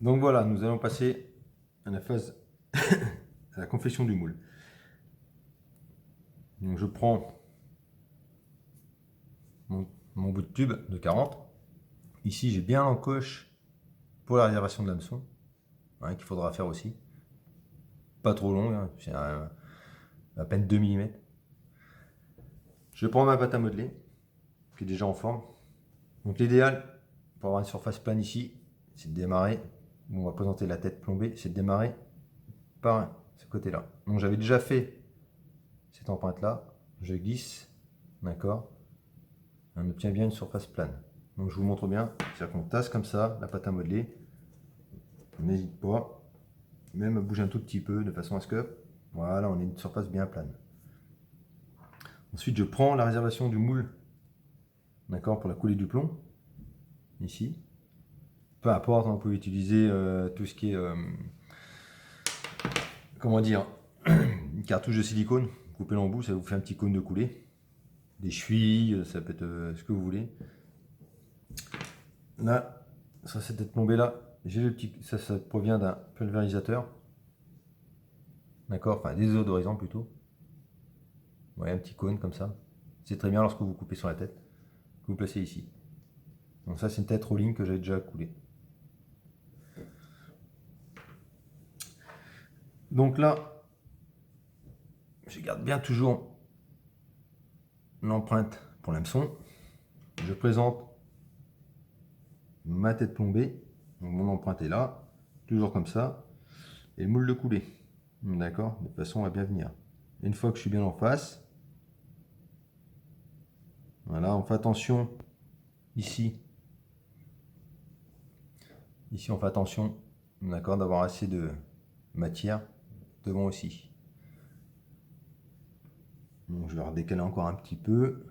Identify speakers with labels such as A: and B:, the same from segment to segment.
A: Donc voilà, nous allons passer à la phase à la confection du moule. Donc je prends mon bout de tube de 40. Ici j'ai bien l'encoche pour la réservation de l'hameçon, hein, qu'il faudra faire aussi. Pas trop long, hein, c'est à peine 2 mm. Je prends ma pâte à modeler, qui est déjà en forme. Donc l'idéal, pour avoir une surface plane ici, c'est de démarrer, on va présenter la tête plombée, c'est de démarrer par ce côté-là. Donc j'avais déjà fait cette empreinte-là, je glisse, d'accord, on obtient bien une surface plane. Donc je vous montre bien, c'est-à-dire qu'on tasse comme ça la pâte à modeler, n'hésite pas, même à bouger un tout petit peu de façon à ce que, voilà, on ait une surface bien plane. Ensuite je prends la réservation du moule, d'accord, pour la coulée du plomb, ici. Peu importe, on peut utiliser tout ce qui est, comment dire, une cartouche de silicone, coupez-le en bout, ça vous fait un petit cône de coulée. Des chevilles, ça peut être ce que vous voulez. Là, sur cette tête plombée là, j'ai le petit, ça provient d'un pulvérisateur. D'accord, enfin désodorisant plutôt. Vous voyez, un petit cône comme ça. C'est très bien lorsque vous coupez sur la tête, que vous placez ici. Donc ça c'est une tête rolling que j'ai déjà coulée. Donc là, je garde bien toujours l'empreinte pour l'hameçon. Je présente ma tête plombée. Donc mon empreinte est là, toujours comme ça. Et le moule de coulée. D'accord, de toute façon on va bien venir. Une fois que je suis bien en face, voilà, on fait attention ici. Ici on fait attention, d'accord, d'avoir assez de matière devant aussi. Donc je vais redécaler encore un petit peu.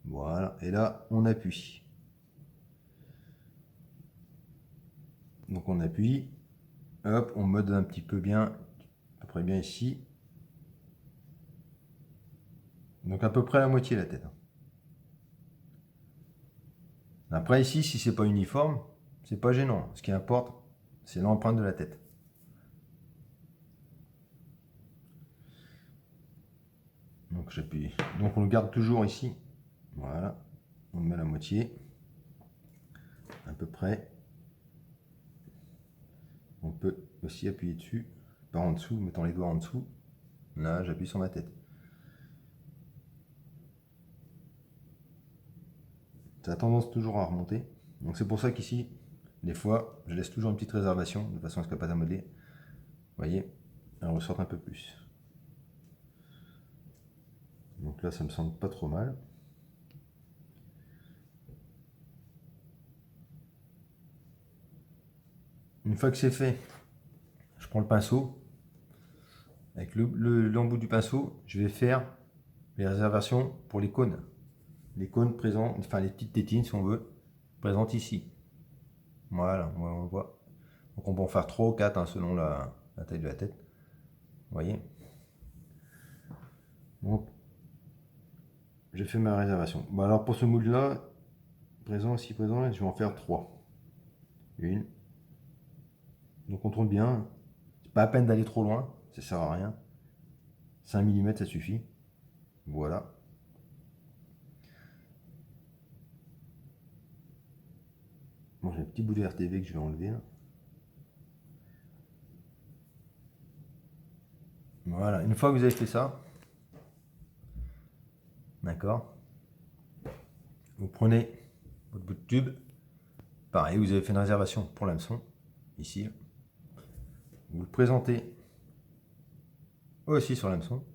A: Voilà, et là on appuie. Donc on appuie, hop, on mode un petit peu bien, à peu près bien ici. Donc à peu près la moitié de la tête. Après ici, si c'est pas uniforme, c'est pas gênant. Ce qui importe, c'est l'empreinte de la tête. Donc j'appuie. Donc on le garde toujours ici. Voilà. On met la moitié. À peu près. On peut aussi appuyer dessus. Par en dessous, mettant les doigts en dessous. Là, j'appuie sur ma tête. Ça a tendance toujours à remonter. Donc c'est pour ça qu'ici, des fois, je laisse toujours une petite réservation, de façon à ce qu'elle ne pas à modeler. Vous voyez, elle ressort un peu plus. Donc là, ça me semble pas trop mal. Une fois que c'est fait, je prends le pinceau. Avec l'embout du pinceau, je vais faire les réservations pour les cônes. Les cônes présents, enfin les petites tétines si on veut, présentes ici. Voilà, on voit. Donc on peut en faire 3 ou 4 hein, selon la taille de la tête. Vous voyez. Donc j'ai fait ma réservation. Bon, alors pour ce moule là, présent, ici présent, je vais en faire 3. Une. Donc on tourne bien. C'est pas à peine d'aller trop loin, ça sert à rien. 5 mm ça suffit. Voilà. Bon, j'ai un petit bout de RTV que je vais enlever là. Voilà, une fois que vous avez fait ça, d'accord, vous prenez votre bout de tube, pareil, vous avez fait une réservation pour l'hameçon, ici, vous le présentez aussi sur l'hameçon.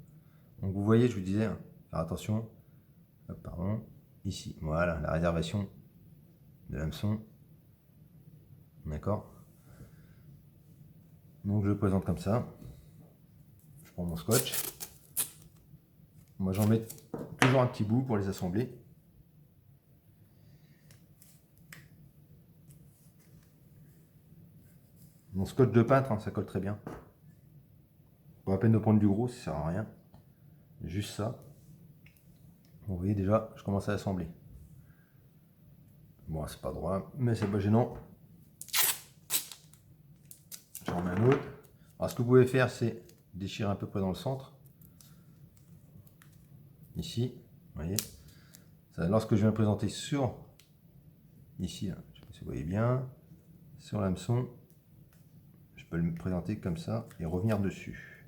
A: Donc vous voyez, je vous disais, faire attention, hop, pardon, ici, voilà, la réservation de l'hameçon, d'accord. Donc je le présente comme ça, je prends mon scotch, moi j'en mets toujours un petit bout pour les assembler. Mon scotch de peintre, hein, ça colle très bien. Pas la peine de prendre du gros, ça sert à rien. Juste ça. Vous voyez déjà, je commence à assembler. Bon, c'est pas droit, mais c'est pas gênant. Alors ce que vous pouvez faire, c'est déchirer à peu près dans le centre. Ici, vous voyez. Ça, lorsque je viens présenter sur, ici, là, je ne sais pas si vous voyez bien, sur l'hameçon, je peux le présenter comme ça et revenir dessus.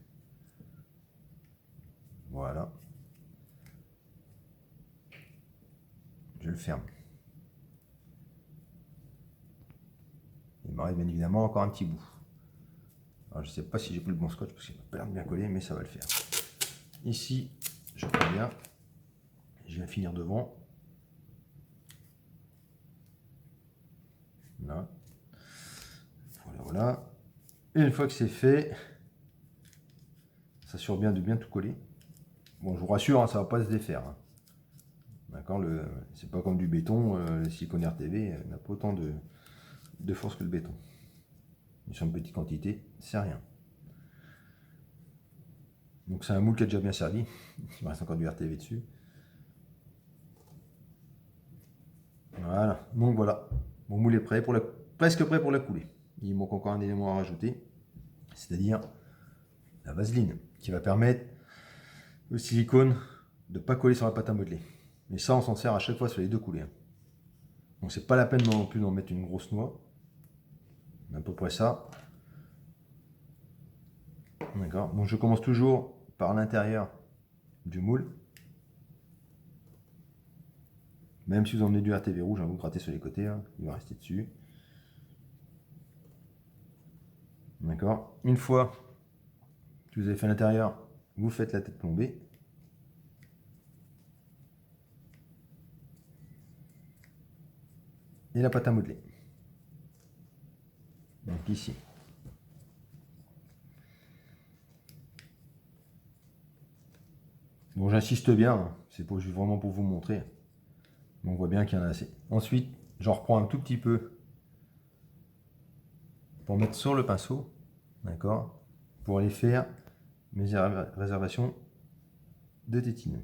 A: Voilà. Je le ferme. Il m'arrive bien évidemment encore un petit bout. Alors, je ne sais pas si j'ai pris le bon scotch parce qu'il n'a pas l'air de bien coller, mais ça va le faire. Ici, je prends bien. Je viens finir devant. Là. Voilà, voilà. Et une fois que c'est fait, ça assure bien de bien tout coller. Bon, je vous rassure, hein, ça ne va pas se défaire. Hein. D'accord, c'est pas comme du béton, le silicone RTV n'a pas autant de force que le béton. Mais sur une petite quantité, c'est rien. Donc c'est un moule qui a déjà bien servi. Il me reste encore du RTV dessus. Voilà, donc voilà. Mon moule est prêt presque prêt pour la couler. Il manque encore un élément à rajouter, c'est-à-dire la vaseline, qui va permettre au silicone de ne pas coller sur la pâte à modeler. Mais ça, on s'en sert à chaque fois sur les deux coulées. Donc c'est pas la peine non plus d'en mettre une grosse noix. À peu près ça. D'accord. Donc je commence toujours par l'intérieur du moule. Même si vous emmenez du RTV rouge, vous grattez sur les côtés, hein, il va rester dessus. D'accord. Une fois que vous avez fait l'intérieur, vous faites la tête plombée. Et la pâte à modeler. Donc ici. Bon, j'insiste bien, hein, c'est vraiment pour vous montrer. On voit bien qu'il y en a assez. Ensuite, j'en reprends un tout petit peu pour mettre sur le pinceau, d'accord, pour aller faire mes réservations de tétine.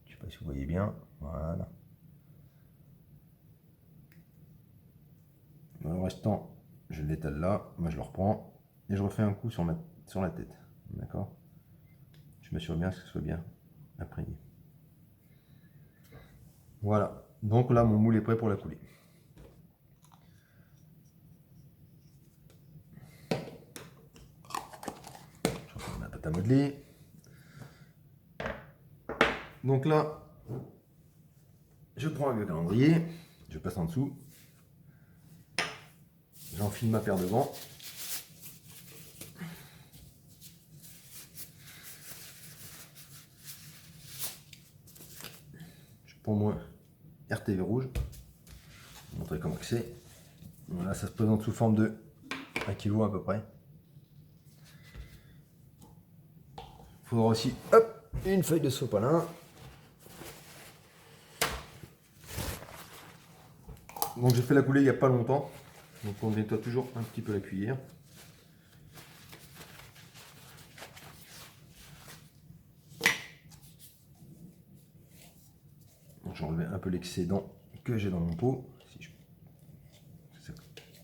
A: Je ne sais pas si vous voyez bien, voilà. Le restant, je l'étale là, moi je le reprends et je refais un coup sur la tête, d'accord. Je m'assure bien que ce soit bien imprégné. Voilà, donc là mon moule est prêt pour la couler. Je reprends ma pâte à modeler. Donc là, je prends le calendrier, je passe en dessous, j'enfile ma paire de gants. Je prends mon RTV rouge, je vais vous montrer comment c'est. Voilà, ça se présente sous forme de 1 kg à peu près. Il faudra aussi une feuille de sopalin. Donc j'ai fait la coulée il n'y a pas longtemps. Donc on nettoie toujours un petit peu la cuillère. J'ai enlevé un peu l'excédent que j'ai dans mon pot.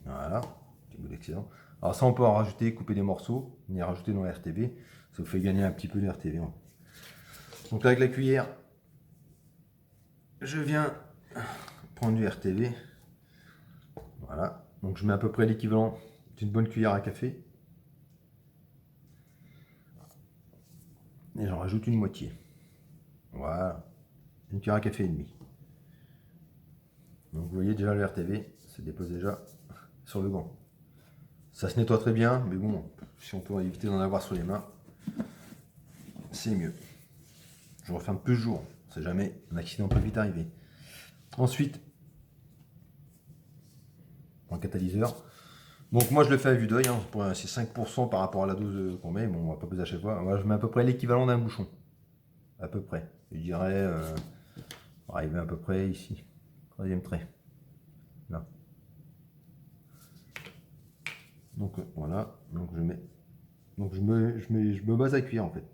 A: Voilà, petit bout d'excédent. Alors ça on peut en rajouter, couper des morceaux, ni rajouter dans la RTV. Ça vous fait gagner un petit peu de RTV. Donc là avec la cuillère, je viens prendre du RTV. Voilà, donc je mets à peu près l'équivalent d'une bonne cuillère à café. Et j'en rajoute une moitié. Voilà, une cuillère à café et demi. Donc vous voyez déjà le RTV se dépose déjà sur le gant. Ça se nettoie très bien, mais bon, si on peut éviter d'en avoir sur les mains, c'est mieux. Je referme toujours, on ne sait jamais, un accident peut vite arriver. Ensuite, un catalyseur. Donc moi je le fais à vue d'œil, hein, c'est 5% par rapport à la dose qu'on met, bon on va pas peser à chaque fois. Moi je mets à peu près l'équivalent d'un bouchon. À peu près. Je dirais, arriver à peu près ici. Troisième trait. Là. Donc voilà, donc je mets. Donc je me base à cuire en fait.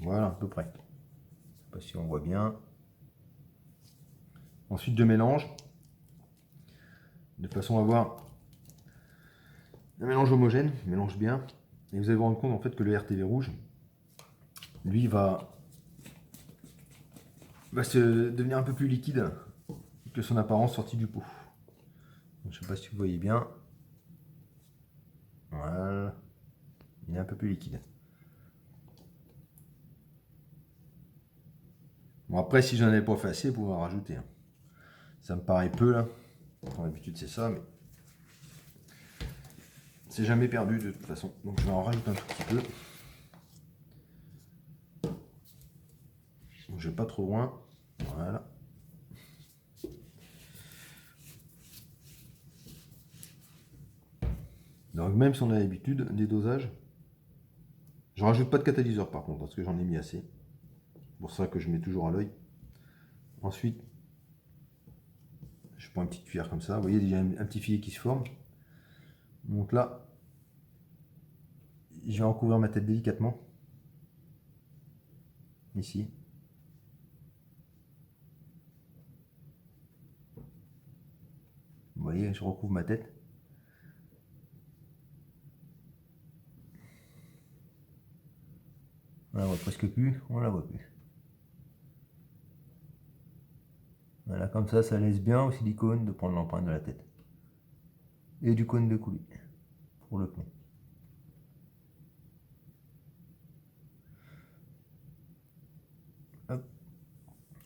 A: Voilà, à peu près. Je sais pas si on voit bien. Ensuite, je mélange de façon à avoir un mélange homogène, mélange bien. Et vous allez vous rendre compte en fait que le RTV rouge, lui, va se devenir un peu plus liquide que son apparence sortie du pot. Je ne sais pas si vous voyez bien. Voilà. Il est un peu plus liquide. Bon, après, si j'en avais pas fait assez, vous pouvez en rajouter. Ça me paraît peu là. D'habitude, c'est ça, mais c'est jamais perdu de toute façon. Donc, je vais en rajouter un tout petit peu. Donc, je vais pas trop loin. Voilà. Donc, même si on a l'habitude des dosages, je rajoute pas de catalyseur par contre, parce que j'en ai mis assez. C'est pour ça que je mets toujours à l'œil. Ensuite, je prends une petite cuillère comme ça. Vous voyez, déjà un petit filet qui se forme. Donc là, je vais recouvrir ma tête délicatement. Ici. Vous voyez, je recouvre ma tête. On la voit presque plus, on la voit plus. Voilà, comme ça laisse bien au silicone de prendre l'empreinte de la tête. Et du cône de coulis pour le plomb. Hop.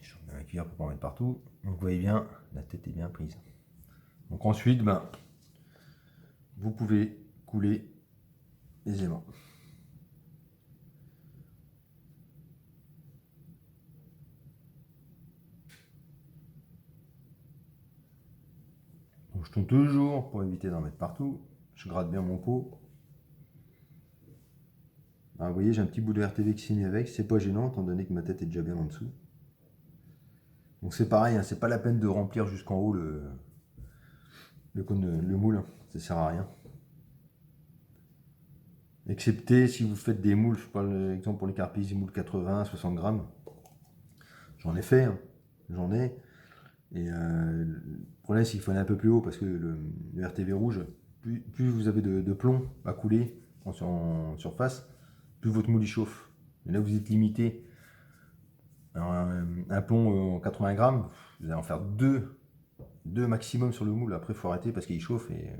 A: Je remets la cuillère pour pas en mettre partout. Donc vous voyez bien, la tête est bien prise. Donc ensuite, vous pouvez couler aisément. Donc je tourne toujours pour éviter d'en mettre partout. Je gratte bien mon pot. Alors, vous voyez, j'ai un petit bout de RTV qui signe avec. C'est pas gênant, étant donné que ma tête est déjà bien en dessous. Donc c'est pareil, hein, c'est pas la peine de remplir jusqu'en haut le moule. Ça sert à rien. Excepté si vous faites des moules, je parle exemple pour les carpis, moules 80, 60 grammes. J'en ai fait, hein. J'en ai. Et le problème, c'est qu'il faut aller un peu plus haut parce que le RTV rouge, plus vous avez de plomb à couler en surface, plus votre moule y chauffe. Et là, vous êtes limité. Alors, un plomb en 80 grammes, vous allez en faire deux maximum sur le moule. Après, il faut arrêter parce qu'il chauffe et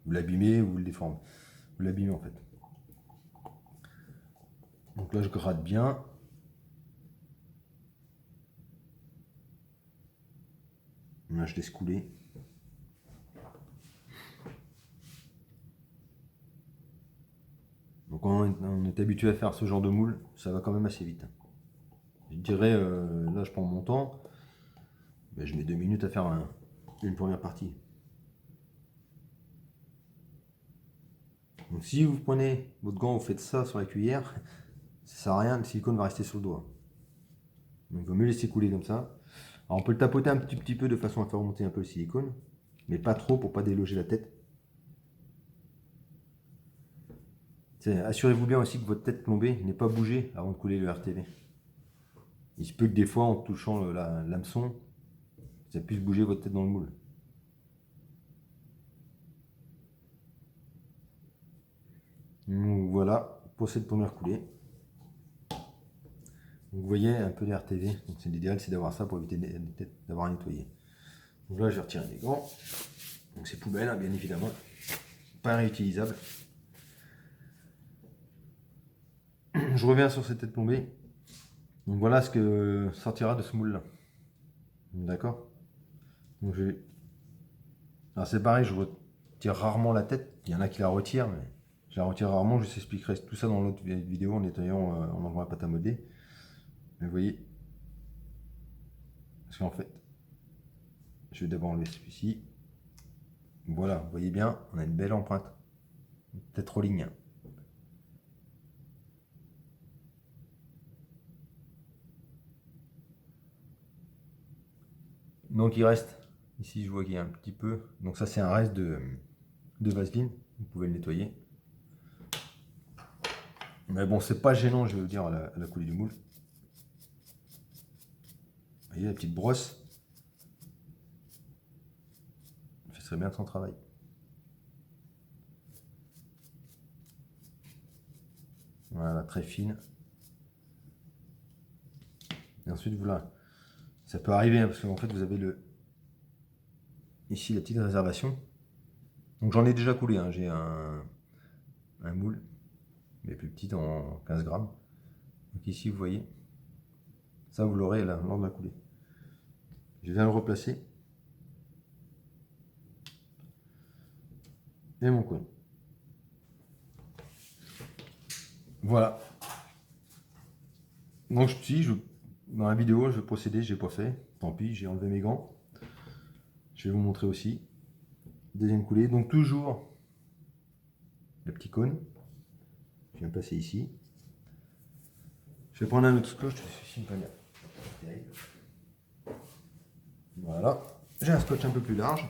A: vous l'abîmez ou vous le déformez. Vous l'abîmez en fait. Donc là, je gratte bien. Là, je laisse couler. Donc on est habitué à faire ce genre de moule, ça va quand même assez vite. Je dirais, là je prends mon temps, mais je mets 2 minutes à faire une première partie. Donc si vous prenez votre gant, vous faites ça sur la cuillère, ça sert à rien, le silicone va rester sur le doigt. Donc il vaut mieux laisser couler comme ça. Alors on peut le tapoter un petit peu de façon à faire remonter un peu le silicone, mais pas trop pour pas déloger la tête. Assurez-vous bien aussi que votre tête plombée n'ait pas bougé avant de couler le RTV. Il se peut que des fois, en touchant l'hameçon, ça puisse bouger votre tête dans le moule. Donc voilà pour cette première coulée. Donc vous voyez un peu de RTV. Donc c'est l'idéal, c'est d'avoir ça pour éviter d'avoir à nettoyer. Donc là, je vais retirer les gants. Donc c'est poubelle, hein, bien évidemment. Pas réutilisable. Je reviens sur cette tête plombée. Donc voilà ce que sortira de ce moule là. D'accord. Donc alors c'est pareil, je retire rarement la tête. Il y en a qui la retirent, mais je la retire rarement. Je vous expliquerai tout ça dans l'autre vidéo en nettoyant, en enlevant la pâte à modeler. Mais vous voyez, parce qu'en fait, je vais d'abord enlever celui-ci. Voilà, vous voyez bien, on a une belle empreinte. Tête religne. Donc il reste, ici je vois qu'il y a un petit peu, donc ça c'est un reste de vaseline, vous pouvez le nettoyer. Mais bon, c'est pas gênant, je veux dire, à la coulée du moule. Vous voyez la petite brosse. serait bien de son travail. Voilà, très fine. Et ensuite, voilà. Ça peut arriver, hein, parce qu'en fait, vous avez ici la petite réservation. Donc j'en ai déjà coulé, hein. J'ai un moule, mais plus petit, en 15 grammes. Donc ici, vous voyez, ça vous l'aurez là, lors de la coulée. Je viens le replacer. Et mon cône. Voilà. Donc dans la vidéo, je vais procéder, j'ai pas fait. Tant pis, j'ai enlevé mes gants. Je vais vous montrer aussi. Deuxième coulée. Donc toujours le petit cône. Je viens passer ici. Je vais prendre un autre scotch. Ceci me paraît terrible. Voilà. J'ai un scotch un peu plus large.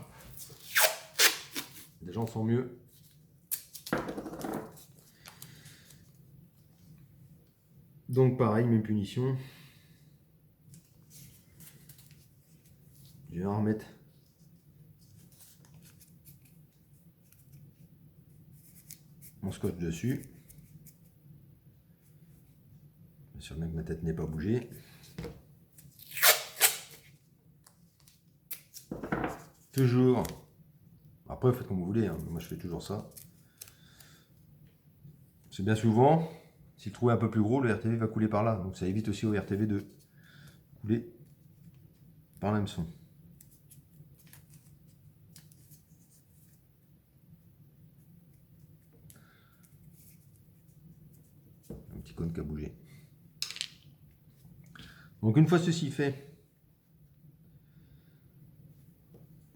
A: Les gens sont mieux. Donc pareil, même punition. Je vais en remettre mon scotch dessus. Bien sûr même que ma tête n'est pas bougée. Toujours. Après, faites comme vous voulez, hein. Moi je fais toujours ça. C'est bien souvent, si le trou est un peu plus gros, le RTV va couler par là. Donc ça évite aussi au RTV de couler par l'hameçon. Un petit cône qui a bougé. Donc une fois ceci fait,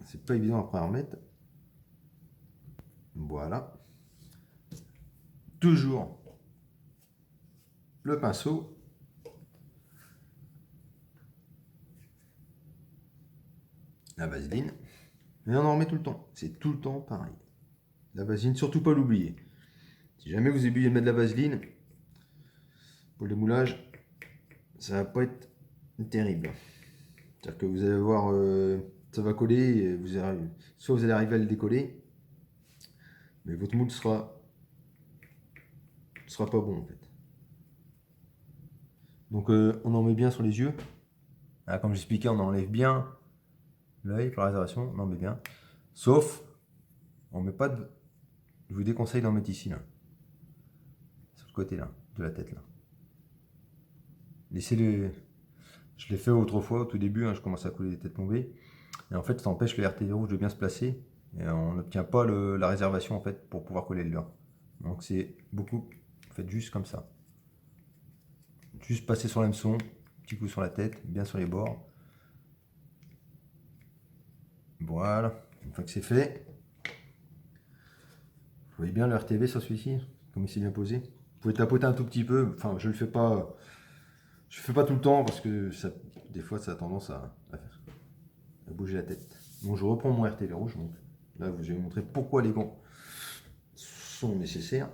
A: c'est pas évident après à remettre. Voilà. Toujours le pinceau. La vaseline. Et on en remet tout le temps. C'est tout le temps pareil. La vaseline, surtout pas l'oublier. Si jamais vous oubliez de mettre de la vaseline, pour le démoulage, ça va pas être terrible. C'est-à-dire que vous allez voir, ça va coller, et soit vous allez arriver à le décoller, mais votre moule sera pas bon en fait. Donc on en met bien sur les yeux. Ah, comme j'expliquais, on enlève bien l'œil pour la réservation, on en met bien. Sauf, on met pas de... Je vous déconseille d'en mettre ici, là. Sur le côté là, de la tête là. Laissez-les... Je l'ai fait autrefois, au tout début, hein, je commençais à couler les têtes tombées. Et en fait, ça empêche le RTV rouge de bien se placer. Et on n'obtient pas la réservation en fait pour pouvoir coller le leurre. Donc c'est beaucoup, faites juste comme ça. Juste passer sur l'hameçon, petit coup sur la tête, bien sur les bords. Voilà, une fois que c'est fait, vous voyez bien le RTV sur celui-ci, comme il s'est bien posé. Vous pouvez tapoter un tout petit peu, enfin je le fais pas tout le temps parce que ça, des fois ça a tendance à bouger la tête. Donc je reprends mon RTV rouge, donc là je vais vous montrer pourquoi les gants sont nécessaires.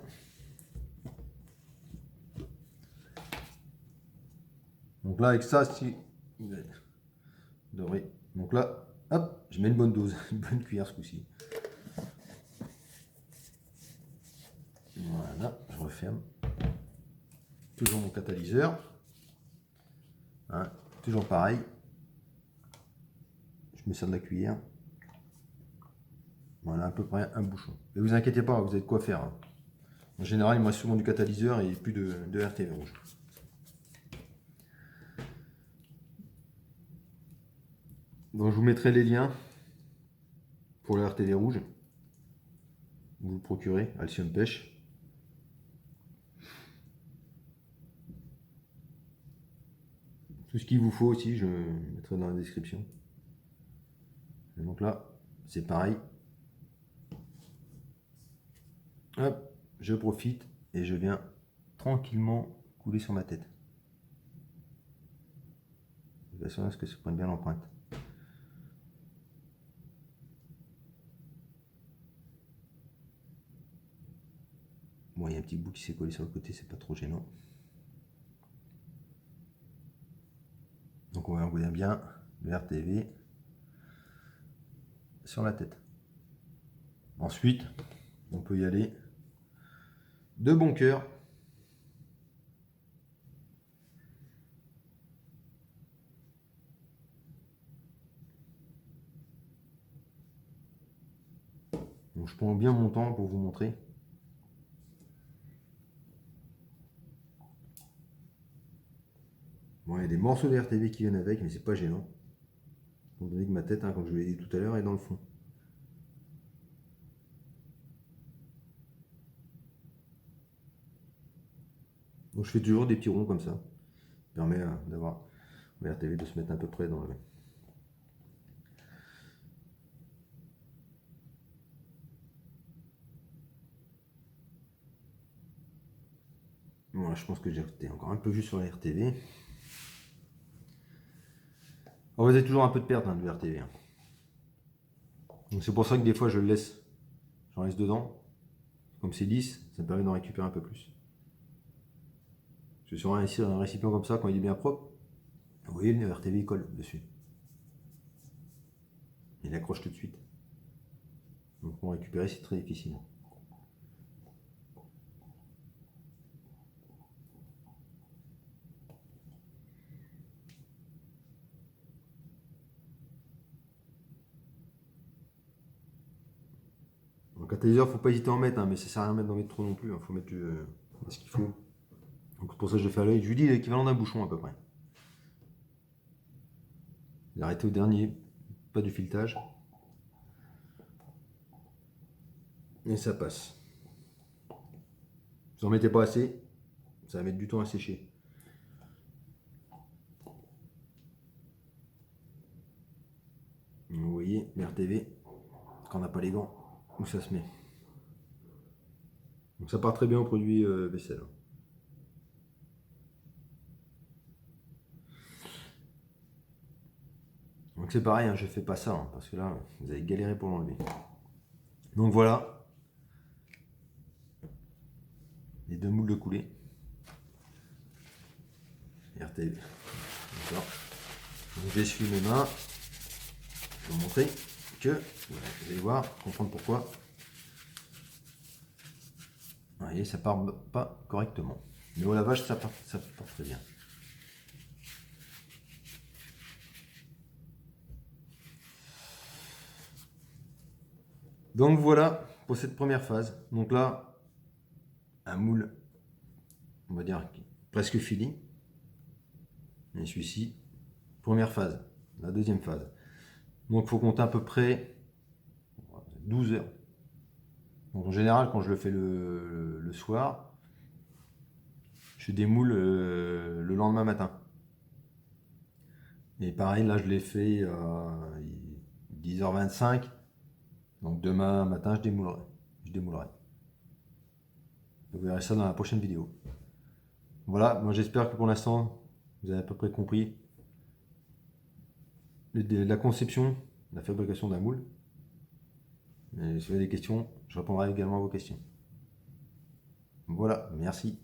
A: Donc là avec ça, si vous devrez, donc là, hop, je mets une bonne dose, une bonne cuillère ce coup-ci. Voilà, je referme. Toujours mon catalyseur. Hein, toujours pareil. Je mets ça de la cuillère. Voilà, à peu près un bouchon. Mais vous inquiétez pas, vous avez de quoi faire. Hein. En général, il me reste souvent du catalyseur et plus de RTV rouge. Donc je vous mettrai les liens pour le RTV rouge. Vous le procurez, Alcyon Pêche. Tout ce qu'il vous faut aussi, je mettrai dans la description. Et donc là, c'est pareil. Hop, je profite et je viens tranquillement couler sur ma tête. De façon à ce que ça prenne bien l'empreinte. Bon, il y a un petit bout qui s'est collé sur le côté, c'est pas trop gênant. Donc on va envoyer bien le RTV sur la tête. Ensuite, on peut y aller de bon cœur. Donc, je prends bien mon temps pour vous montrer. Bon, il y a des morceaux de RTV qui viennent avec, mais c'est pas gênant. Étant donné que ma tête, comme je vous l'ai dit tout à l'heure, est dans le fond. Donc je fais toujours des petits ronds comme ça. Ça permet d'avoir le RTV de se mettre à peu près dans le... Voilà, je pense que j'ai été encore un peu juste sur la RTV. On vous avez toujours un peu de perte de RTV. Donc c'est pour ça que des fois je le laisse. J'en laisse dedans. Comme c'est lisse, ça me permet d'en récupérer un peu plus. Parce que sur un récipient comme ça, quand il est bien propre, vous voyez, le RTV il colle dessus. Il accroche tout de suite. Donc pour récupérer, c'est très difficile. Donc catalyseur, faut pas hésiter à en mettre, mais ça sert à rien d'en mettre trop non plus. Il faut mettre ce qu'il faut. Donc pour ça, je le fais à l'œil. Je lui dis l'équivalent d'un bouchon à peu près. J'ai arrêté au dernier, pas du filetage. Et ça passe. Si vous n'en mettez pas assez, ça va mettre du temps à sécher. Vous voyez, l'RTV, quand on n'a pas les gants, où ça se met. Donc ça part très bien au produit vaisselle. Donc c'est pareil, je fais pas ça, parce que là, vous allez galérer pour l'enlever. Donc voilà, les deux moules de coulée. RTV. D'accord. Donc j'essuie mes mains. Je vais vous montrer que, vous allez voir, comprendre pourquoi. Vous voyez, ça part pas correctement. Mais au lavage, ça part très bien. Donc voilà pour cette première phase. Donc là, un moule, on va dire presque fini. Et celui-ci, première phase. La deuxième phase. Donc il faut compter à peu près 12 heures. Donc en général, quand je le fais le soir, je démoule le lendemain matin. Et pareil, là je l'ai fait à 10h25. Donc demain matin, je démoulerai. Vous verrez ça dans la prochaine vidéo. Voilà, moi j'espère que pour l'instant, vous avez à peu près compris la conception, la fabrication d'un moule. Et si vous avez des questions, je répondrai également à vos questions. Voilà, merci.